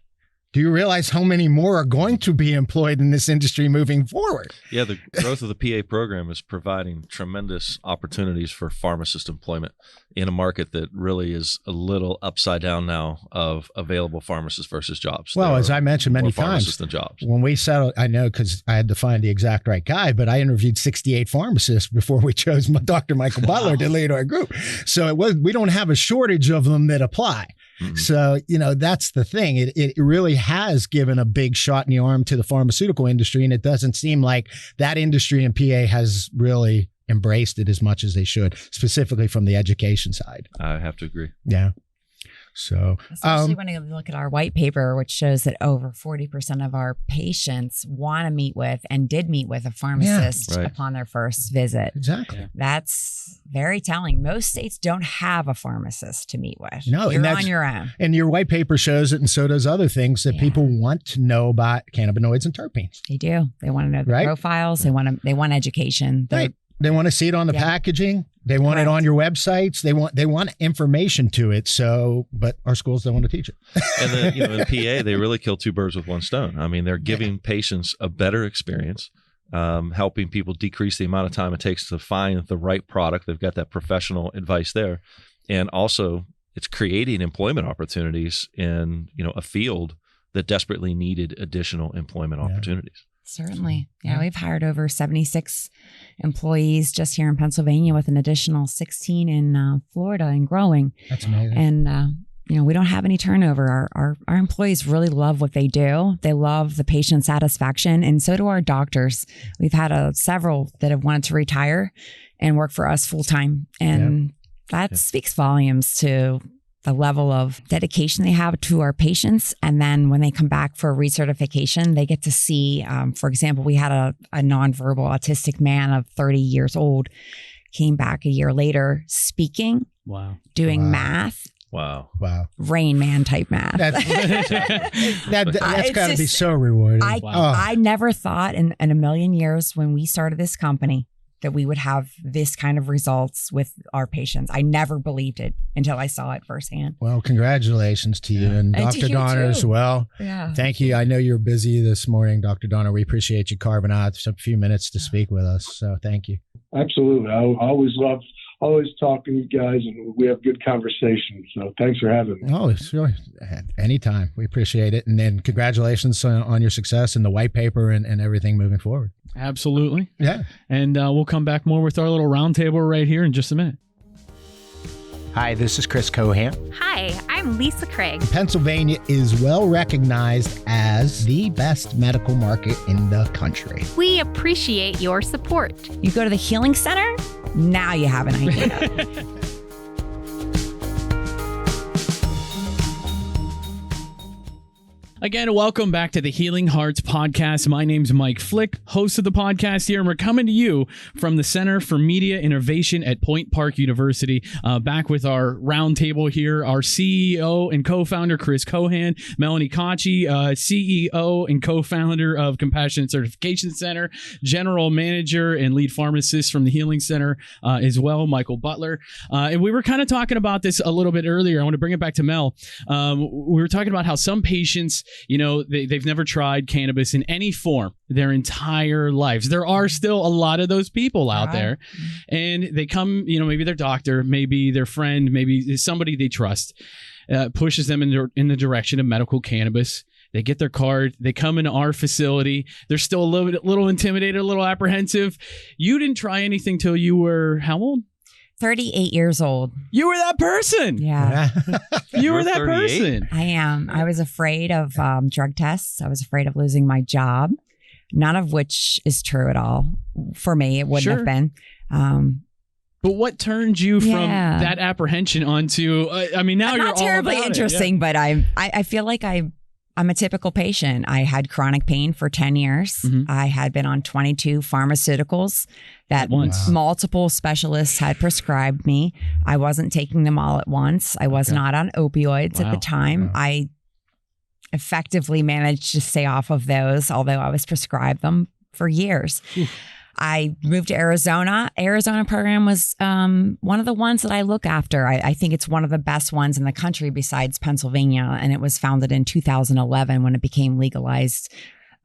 Do you realize how many more are going to be employed in this industry moving forward? Yeah, the growth of the PA program is providing tremendous opportunities for pharmacist employment in a market that really is a little upside down now of available pharmacists versus jobs. Well, as I mentioned many times, than jobs. When we settled, I know because I had to find the exact right guy, but I interviewed 68 pharmacists before we chose Dr. Michael Butler to lead our group. So we don't have a shortage of them that apply. Mm-hmm. So, that's the thing. It really has given a big shot in the arm to the pharmaceutical industry, and it doesn't seem like that industry in PA has really embraced it as much as they should, specifically from the education side. I have to agree. Yeah. So, especially when you look at our white paper, which shows that over 40% of our patients want to meet with and did meet with a pharmacist upon their first visit. Exactly. Yeah. That's very telling. Most states don't have a pharmacist to meet with. No, you're on your own. And your white paper shows it, and so does other things that people want to know about cannabinoids and terpenes. They do. They want to know the profiles. They want education. They want to see it on the packaging. They want it on your websites. They want information to it. So, but our schools don't want to teach it. And then, in PA, they really kill 2 birds with 1 stone. I mean, they're giving patients a better experience, helping people decrease the amount of time it takes to find the right product. They've got that professional advice there, and also it's creating employment opportunities in a field that desperately needed additional employment opportunities. Certainly. Yeah, we've hired over 76 employees just here in Pennsylvania, with an additional 16 in Florida and growing. That's amazing. And, we don't have any turnover. Our employees really love what they do. They love the patient satisfaction, and so do our doctors. We've had several that have wanted to retire and work for us full time. And that speaks volumes to the level of dedication they have to our patients. And then when they come back for recertification, they get to see, for example, we had a nonverbal autistic man of 30 years old, came back a year later speaking, doing math. Wow. Rain Man type math. That's got to be so rewarding. I never thought in a million years when we started this company that we would have this kind of results with our patients. I never believed it until I saw it firsthand. Well, congratulations to you and And to Dr. you Donner too. as well. Yeah. Thank you. I know you're busy this morning, Dr. Donner. We appreciate you carving out a few minutes to speak with us. So thank you. Absolutely. I always talking to you guys, and we have good conversations. So thanks for having me. Oh, sure. Anytime. We appreciate it. And then congratulations on your success and the white paper and everything moving forward. Absolutely. Yeah. And we'll come back more with our little roundtable right here in just a minute. Hi, this is Chris Cohan. Hi, I'm Lisa Craig. Pennsylvania is well recognized as the best medical market in the country. We appreciate your support. You go to the Healing Center, now you have an idea. Again, welcome back to the Healing Hearts Podcast. My name's Mike Flick, host of the podcast here, and we're coming to you from the Center for Media Innovation at Point Park University. Back with our roundtable here, our CEO and co-founder, Chris Cohan, Melonie Kotchey, CEO and co-founder of Compassionate Certification Center, general manager and lead pharmacist from the Healing Center as well, Michael Butler. And we were kind of talking about this a little bit earlier. I want to bring it back to Mel. We were talking about how some patients, you know, they've never tried cannabis in any form their entire lives. There are still a lot of those people out there, and they come, you know, maybe their doctor, maybe their friend, maybe somebody they trust, pushes them in the direction of medical cannabis. They get their card. They come into our facility. They're still a little intimidated, a little apprehensive. You didn't try anything till you were how old? 38 years old. You were that person. Yeah. You were that 38? person. I am. I was afraid of drug tests. I was afraid of losing my job, none of which is true at all. For me, it wouldn't have been. But what turned you from that apprehension onto, I mean, now you're not terribly all about interesting, but I feel like I'm a typical patient. I had chronic pain for 10 years. Mhm. I had been on 22 pharmaceuticals that multiple specialists had prescribed me. I wasn't taking them all at once. I was not on opioids at the time. I effectively managed to stay off of those, although I was prescribed them for years. I moved to Arizona. Arizona program was one of the ones that I look after. I think it's one of the best ones in the country besides Pennsylvania. And it was founded in 2011 when it became legalized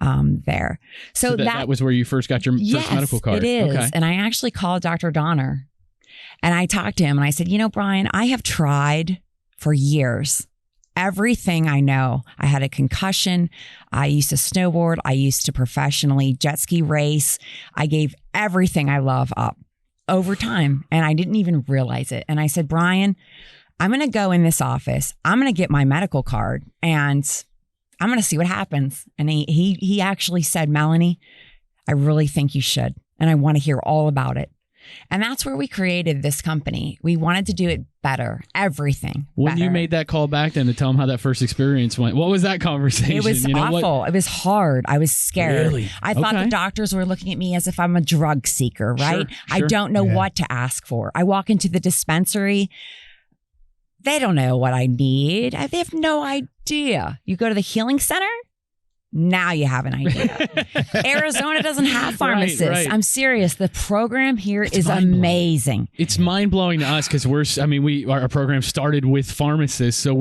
there. So that was where you first got your first medical card. It is. Okay. And I actually called Dr. Donner and I talked to him and I said, you know, Bryan, I have tried for years everything I know. I had a concussion. I used to snowboard. I used to professionally jet ski race. I gave everything I love up over time and I didn't even realize it. And I said, Bryan, I'm going to go in this office. I'm going to get my medical card and I'm going to see what happens. And he actually said, Melonie, I really think you should. And I want to hear all about it. And that's where we created this company. We wanted to do it better, everything. When better. you made that call back then to tell them how that first experience went, what was that conversation? It was awful. It was hard. I was scared. Really? I thought the doctors were looking at me as if I'm a drug seeker, right? I don't know what to ask for. I walk into the dispensary. They don't know what I need. They have no idea. You go to the Healing Center. Now you have an idea. Arizona doesn't have pharmacists. Right. I'm serious. The program here is amazing. It's mind blowing to us because our program started with pharmacists, so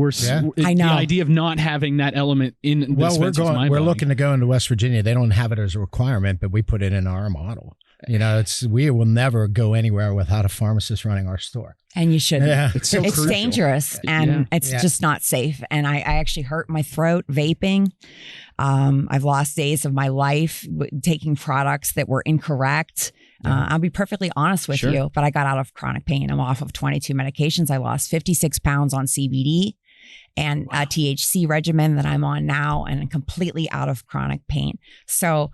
I know. The idea of not having that element in we're looking to go into West Virginia. They don't have it as a requirement, but we put it in our model. You know, we will never go anywhere without a pharmacist running our store. And you shouldn't. Yeah. It's so it's crucial. dangerous and it's just not safe. And I actually hurt my throat vaping. I've lost days of my life taking products that were incorrect. I'll be perfectly honest with you, but I got out of chronic pain. I'm off of 22 medications. I lost 56 pounds on CBD and a THC regimen that I'm on now and I'm completely out of chronic pain. So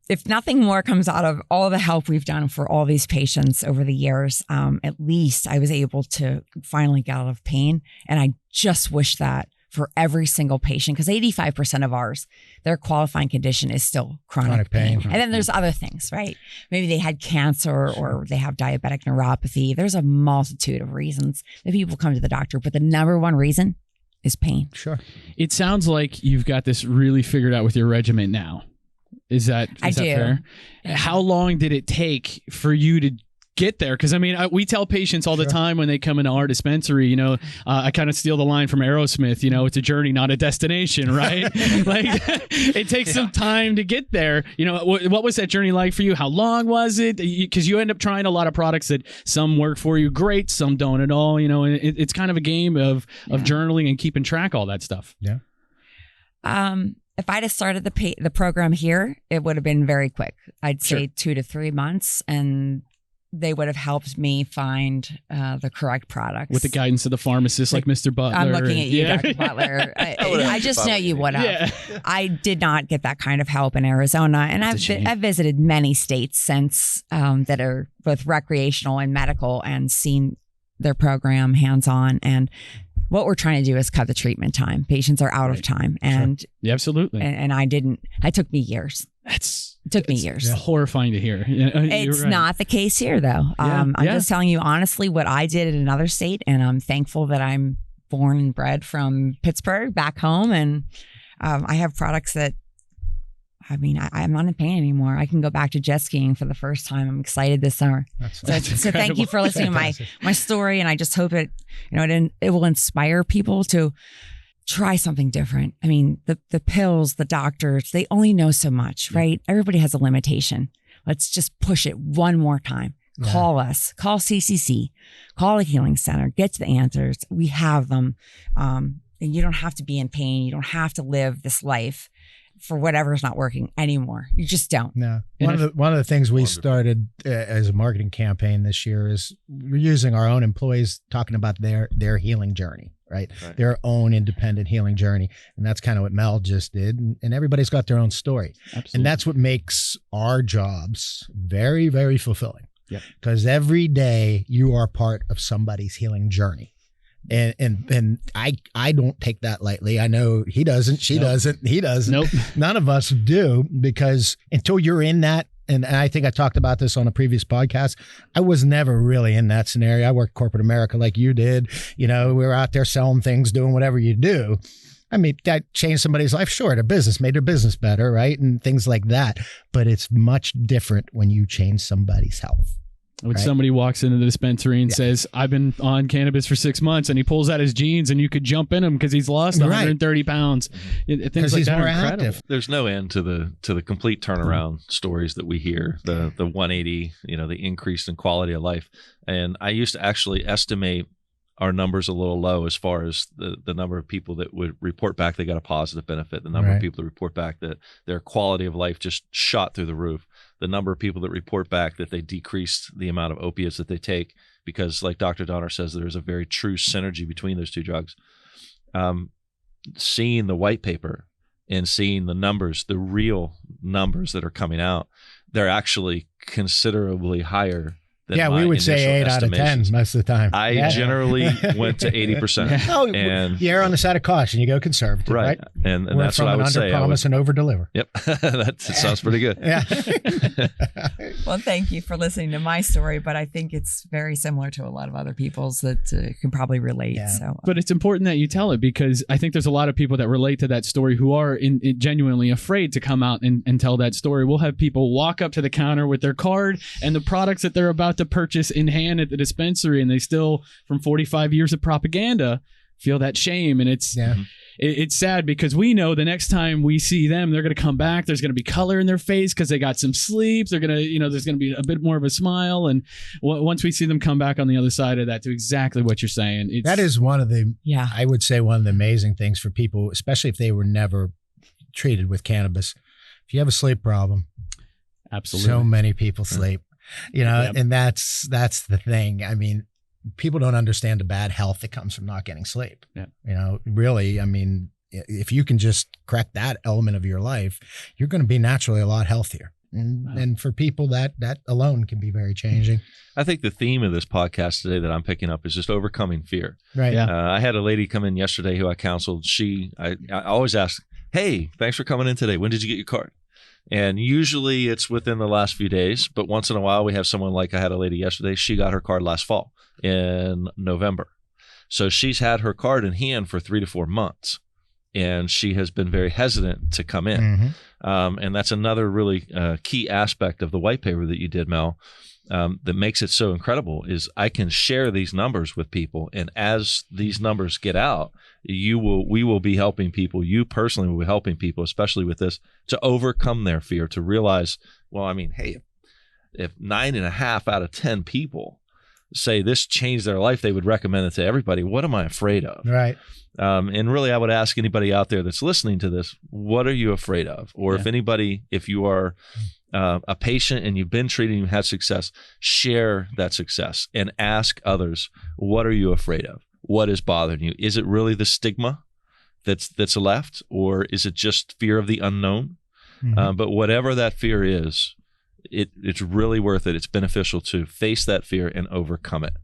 if nothing more comes out of all the help we've done for all these patients over the years, at least I was able to finally get out of pain. And I just wish that for every single patient, because 85% of ours, their qualifying condition is still chronic pain. And then there's other things, right? Maybe they had cancer or they have diabetic neuropathy. There's a multitude of reasons that people come to the doctor, but the number one reason is pain. Sure. It sounds like you've got this really figured out with your regimen now. Is that do. fair? Yeah. How long did it take for you to get there? Because I mean, we tell patients all the time when they come into our dispensary, you know, I kind of steal the line from Aerosmith, you know, it's a journey, not a destination, right? Like it takes some time to get there. You know, what was that journey like for you? How long was it? Because you end up trying a lot of products that some work for you great, some don't at all, you know, and it's kind of a game of journaling and keeping track of all that stuff. Yeah. If I'd have started the program here, it would have been very quick. I'd say 2 to 3 months, and they would have helped me find the correct products. With the guidance of the pharmacist like Mr. Butler. I'm looking at you, Dr. Butler. I just know you would have. Yeah. I did not get that kind of help in Arizona. And I've visited many states since that are both recreational and medical and seen their program hands-on. And what we're trying to do is cut the treatment time. Patients are out of time. And yeah, absolutely. And it took me years. It took me years. It's horrifying to hear. It's not the case here, though. I'm just telling you honestly what I did in another state, and I'm thankful that I'm born and bred from Pittsburgh back home, and I have products that, I mean, I'm not in pain anymore. I can go back to jet skiing for the first time. I'm excited this summer. So thank you for listening to my story, and I just hope it will inspire people to try something different. I mean, the pills, the doctors, they only know so much, right? Everybody has a limitation. Let's just push it one more time. Yeah. Call us, call CCC, call a healing center, get to the answers. We have them. And you don't have to be in pain. You don't have to live this life for whatever's not working anymore. You just don't. No. One of the things we started as a marketing campaign this year is we're using our own employees talking about their healing journey, right? Their own independent healing journey. And that's kind of what Mel just did. And everybody's got their own story. Absolutely. And that's what makes our jobs very, very fulfilling. Because every day you are part of somebody's healing journey. And I don't take that lightly. I know he doesn't, she doesn't, he doesn't. Nope. None of us do, because until you're in that, and I think I talked about this on a previous podcast, I was never really in that scenario. I worked corporate America like you did. You know, we were out there selling things, doing whatever you do. I mean, that changed somebody's life. Sure, their business made their business better, right? And things like that. But it's much different when you change somebody's health. When somebody walks into the dispensary and says, I've been on cannabis for 6 months, and he pulls out his jeans and you could jump in him because he's lost 130 pounds. Things like he's that more are incredible. active. There's no end to the complete turnaround stories that we hear, the 180, you know, the increase in quality of life. And I used to actually estimate our numbers a little low as far as the number of people that would report back they got a positive benefit, the number of people that report back that their quality of life just shot through the roof, the number of people that report back that they decreased the amount of opiates that they take, because like Dr. Donner says, there's a very true synergy between those two drugs. Seeing the white paper and seeing the numbers, the real numbers that are coming out, they're actually considerably higher. We would say 8 out of 10 most of the time. I generally went to 80%. And you err on the side of caution. You go conservative, right? And that's what I would say. Under-promise and over-deliver. Yep. That sounds pretty good. Yeah. Well, thank you for listening to my story, but I think it's very similar to a lot of other people's that can probably relate. Yeah. So, but it's important that you tell it, because I think there's a lot of people that relate to that story who are genuinely afraid to come out and tell that story. We'll have people walk up to the counter with their card and the products that they're about to purchase in hand at the dispensary, and they still, from 45 years of propaganda, feel that shame. And it's sad, because we know the next time we see them, they're going to come back. There's going to be color in their face because they got some sleep. They're going to, there's going to be a bit more of a smile. And once we see them come back on the other side of that, to exactly what you're saying, that is one of the, I would say, one of the amazing things for people, especially if they were never treated with cannabis. If you have a sleep problem, absolutely, so many people sleep. And that's the thing. I mean, people don't understand the bad health that comes from not getting sleep. Yeah. Really, I mean, if you can just correct that element of your life, you're going to be naturally a lot healthier. And for people, that alone can be very changing. I think the theme of this podcast today that I'm picking up is just overcoming fear. Right. Yeah. I had a lady come in yesterday who I counseled. I always ask, hey, thanks for coming in today. When did you get your card? And usually it's within the last few days, but once in a while we have someone, like I had a lady yesterday, she got her card last fall in November. So she's had her card in hand for 3 to 4 months, and she has been very hesitant to come in. And that's another really key aspect of the white paper that you did, Mel, that makes it so incredible is I can share these numbers with people. And as these numbers get out, we will be helping people. You personally will be helping people, especially with this, to overcome their fear, to realize, well, I mean, hey, if 9.5 out of 10 people say this changed their life, they would recommend it to everybody. What am I afraid of? Right. And really, I would ask anybody out there that's listening to this, what are you afraid of? Or if you are a patient and you've been treated and you've had success, share that success and ask others, what are you afraid of? What is bothering you? Is it really the stigma that's left, or is it just fear of the unknown? But whatever that fear is, it's really worth it. It's beneficial to face that fear and overcome it.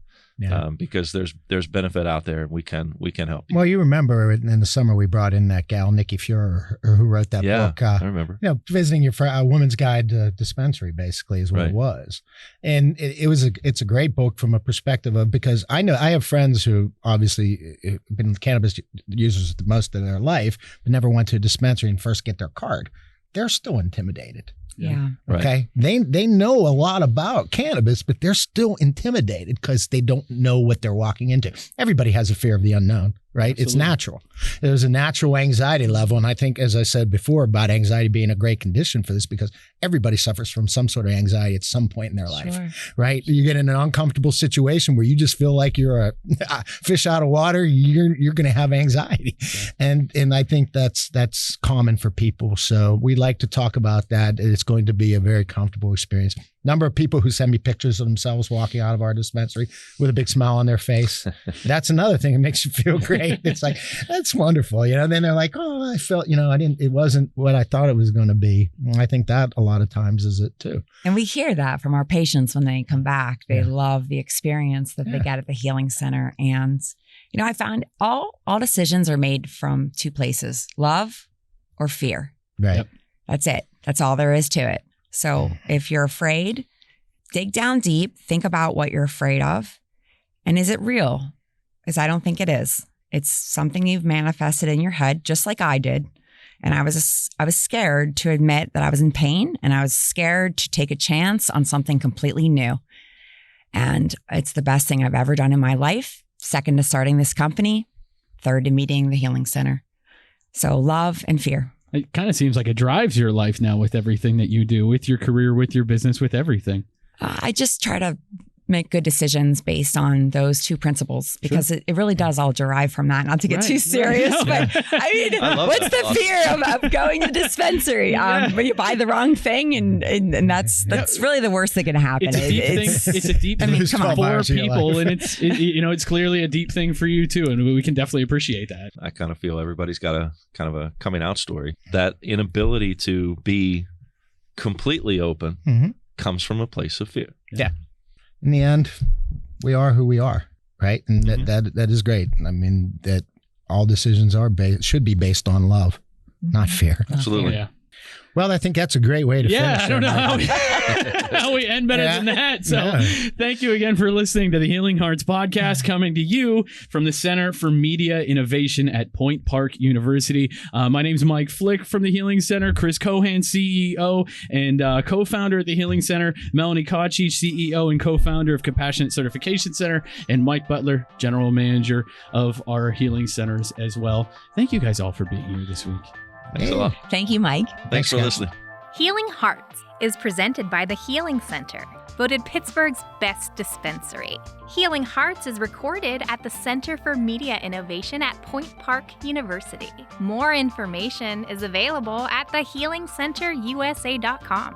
Yeah. Because there's benefit out there, and we can help you. Well, you remember in the summer we brought in that gal Nikki Fuhrer, who wrote that book. I remember. Visiting your Woman's Guide to Dispensary basically is what it was, and it's a great book from a perspective of, because I know I have friends who obviously have been cannabis users the most of their life, but never went to a dispensary and first get their card. They're still intimidated. Yeah. Okay. Right. They know a lot about cannabis, but they're still intimidated because they don't know what they're walking into. Everybody has a fear of the unknown, right? Absolutely. It's natural. There's a natural anxiety level. And I think, as I said before, about anxiety being a great condition for this, because everybody suffers from some sort of anxiety at some point in their life, right? You get in an uncomfortable situation where you just feel like you're a fish out of water. You're going to have anxiety. Yeah. And I think that's common for people. So we like to talk about that. It's going to be a very comfortable experience. Number of people who send me pictures of themselves walking out of our dispensary with a big smile on their face. That's another thing that makes you feel great. It's like, that's wonderful. Then they're like, oh, I felt, it wasn't what I thought it was going to be. And I think that a lot of times is it too. And we hear that from our patients when they come back. They love the experience that they get at the Healing Center. And, I found all decisions are made from two places: love or fear. Right. Yep. That's it. That's all there is to it. So if you're afraid, dig down deep, think about what you're afraid of. And is it real? Because I don't think it is. It's something you've manifested in your head, just like I did. And I was scared to admit that I was in pain, and I was scared to take a chance on something completely new. And it's the best thing I've ever done in my life. Second to starting this company, third to meeting the Healing Center. So love and fear. It kind of seems like it drives your life now with everything that you do, with your career, with your business, with everything. I just try to make good decisions based on those two principles, because it really does all derive from that. Not to get too serious, but I mean, what's the fear of going to dispensary? When you buy the wrong thing, and that's really the worst that can happen. It's a deep thing. It's a deep thing for people, and it's clearly a deep thing for you too, and we can definitely appreciate that. I kind of feel everybody's got a kind of a coming out story. That inability to be completely open comes from a place of fear. Yeah. In the end, we are who we are, right? And that is great. I mean, that all decisions should be based on love, not fear. Absolutely. Yeah. Well, I think that's a great way to finish. I don't know how we end better than that. So thank you again for listening to the Healing Hearts podcast, coming to you from the Center for Media Innovation at Point Park University. My name's Mike Flick from the Healing Center, Chris Cohan, CEO and co-founder at the Healing Center, Melonie Kotchey, CEO and co-founder of Compassionate Certification Center, and Mike Butler, general manager of our Healing Centers as well. Thank you guys all for being here this week. Thanks a lot. Thank you, Mike. Thanks for listening. Healing Hearts is presented by the Healing Center, voted Pittsburgh's best dispensary. Healing Hearts is recorded at the Center for Media Innovation at Point Park University. More information is available at thehealingcenterusa.com.